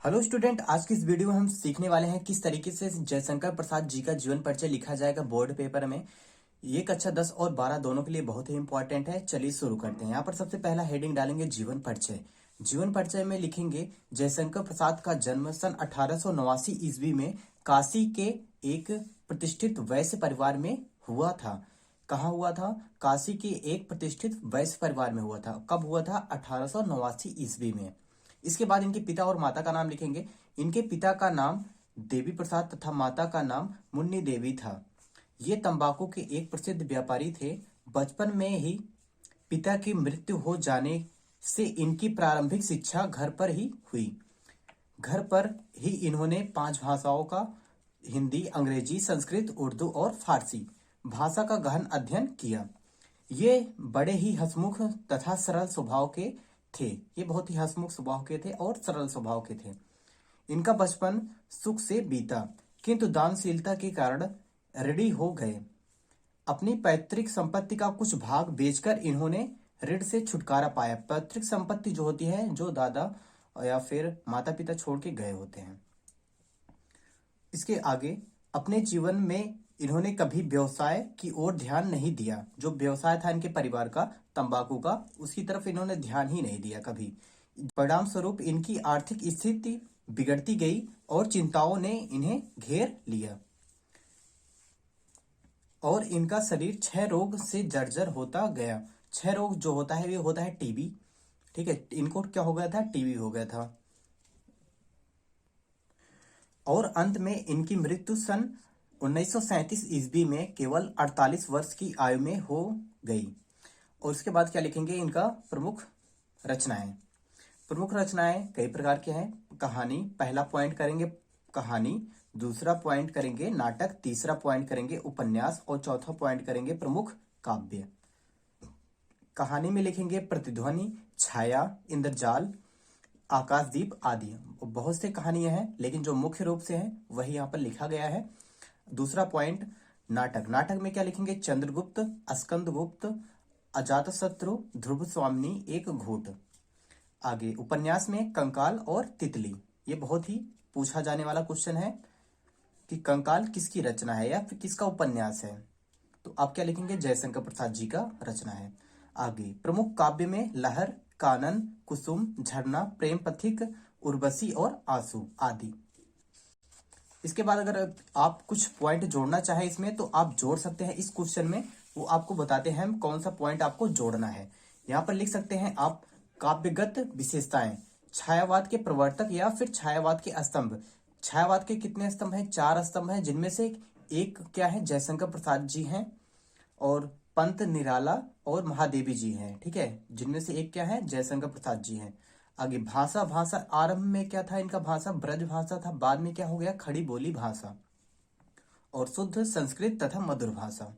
Hello student, आज की इस वीडियो में हम सीखने वाले हैं किस तरीके से जयशंकर प्रसाद जी का जीवन परिचय लिखा जाएगा बोर्ड पेपर में। ये कक्षा 10 और 12 दोनों के लिए बहुत ही इंपॉर्टेंट है। चलिए शुरू करते हैं। यहाँ पर सबसे पहला हेडिंग डालेंगे जीवन परिचय। जीवन परिचय में लिखेंगे जयशंकर प्रसाद का जन्म सन 1889 ईस्वी में काशी के एक प्रतिष्ठित वैश्य परिवार में हुआ था। कहाँ हुआ था? काशी के एक प्रतिष्ठित वैश्य परिवार में हुआ था। कब हुआ था? 1889 ईस्वी में। इसके बाद इनके पिता और माता का नाम लिखेंगे। इनके पिता का नाम देवी प्रसाद तथा माता का नाम मुन्नी देवी था। ये तंबाकू के एक प्रसिद्ध व्यापारी थे। बचपन में ही पिता की मृत्यु हो जाने से इनकी प्रारंभिक शिक्षा घर पर ही हुई। घर पर ही इन्होंने 5 भाषाओं का हिंदी, अंग्रेजी, संस्कृत, उर्दू और फारसी भाषा का गहन अध्ययन किया। ये बड़े ही हंसमुख तथा सरल स्वभाव के थे। ये बहुत ही हंसमुख स्वभाव के थे और सरल स्वभाव के थे। इनका बचपन सुख से बीता, किंतु दानशीलता के कारण ऋणी हो गए। अपनी पैतृक संपत्ति का कुछ भाग बेचकर इन्होंने ऋण से छुटकारा पाया। पैतृक संपत्ति जो होती है, जो दादा या फिर माता पिता छोड़ के गए होते हैं। इसके आगे अपने जीवन में इन्होंने कभी व्यवसाय की ओर ध्यान नहीं दिया। जो व्यवसाय था इनके परिवार का तंबाकू का, उसकी तरफ इन्होंने ध्यान ही नहीं दिया कभी। परिणाम स्वरूप इनकी आर्थिक स्थिति बिगड़ती गई और चिंताओं ने इन्हें घेर लिया और इनका शरीर क्षय रोग से जर्जर होता गया। क्षय रोग जो होता है, ये होता है टीबी। ठीक है, इनको क्या हो गया था? टीबी हो गया था। और अंत में इनकी मृत्यु सन 1937 ईस्वी में केवल 48 वर्ष की आयु में हो गई। और उसके बाद क्या लिखेंगे? इनका प्रमुख रचनाएं। प्रमुख रचनाएं कई प्रकार के हैं। कहानी, पहला पॉइंट करेंगे कहानी, दूसरा पॉइंट करेंगे नाटक, तीसरा पॉइंट करेंगे उपन्यास और चौथा पॉइंट करेंगे प्रमुख काव्य। कहानी में लिखेंगे प्रतिध्वनि, छाया, इंद्रजाल, आकाशदीप आदि। बहुत से कहानियां हैं, लेकिन जो मुख्य रूप से है वही यहाँ पर लिखा गया है। दूसरा पॉइंट नाटक। नाटक में क्या लिखेंगे? चंद्रगुप्त, स्कंदगुप्त, अजातशत्रु, ध्रुव स्वामिनी, एक घूट। आगे उपन्यास में कंकाल और तितली। ये बहुत ही पूछा जाने वाला क्वेश्चन है कि कंकाल किसकी रचना है या फिर किसका उपन्यास है। तो आप क्या लिखेंगे? जयशंकर प्रसाद जी का रचना है। आगे प्रमुख काव्य में लहर, कानन, कुसुम, झरना, प्रेम पथिक, उर्वशी और आंसू आदि। इसके बाद अगर आप कुछ पॉइंट जोड़ना चाहे इसमें तो आप जोड़ सकते हैं। इस क्वेश्चन में वो आपको बताते हैं कौन सा पॉइंट आपको जोड़ना है। यहाँ पर लिख सकते हैं आप काव्यगत विशेषताएं, छायावाद के प्रवर्तक या फिर छायावाद के स्तंभ। छायावाद के कितने स्तंभ हैं? 4 स्तंभ हैं, जिनमें से एक क्या है? जयशंकर प्रसाद जी हैं और पंत निराला और महादेवी जी हैं। ठीक है, जिनमें से एक क्या है? जयशंकर प्रसाद जी हैं। आगे भाषा। भाषा आरंभ में क्या था इनका? भाषा ब्रज भाषा था, बाद में क्या हो गया? खड़ी बोली भाषा और शुद्ध संस्कृत तथा मधुर भाषा।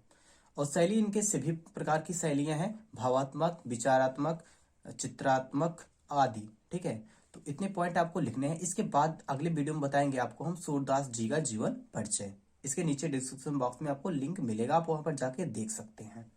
और शैली इनके सभी प्रकार की शैलियां हैं, भावात्मक, विचारात्मक, चित्रात्मक आदि। ठीक है, तो इतने पॉइंट आपको लिखने हैं। इसके बाद अगले वीडियो में बताएंगे आपको हम सूरदास जी का जीवन परिचय। इसके नीचे डिस्क्रिप्शन बॉक्स में आपको लिंक मिलेगा, आप वहां पर जाके देख सकते हैं।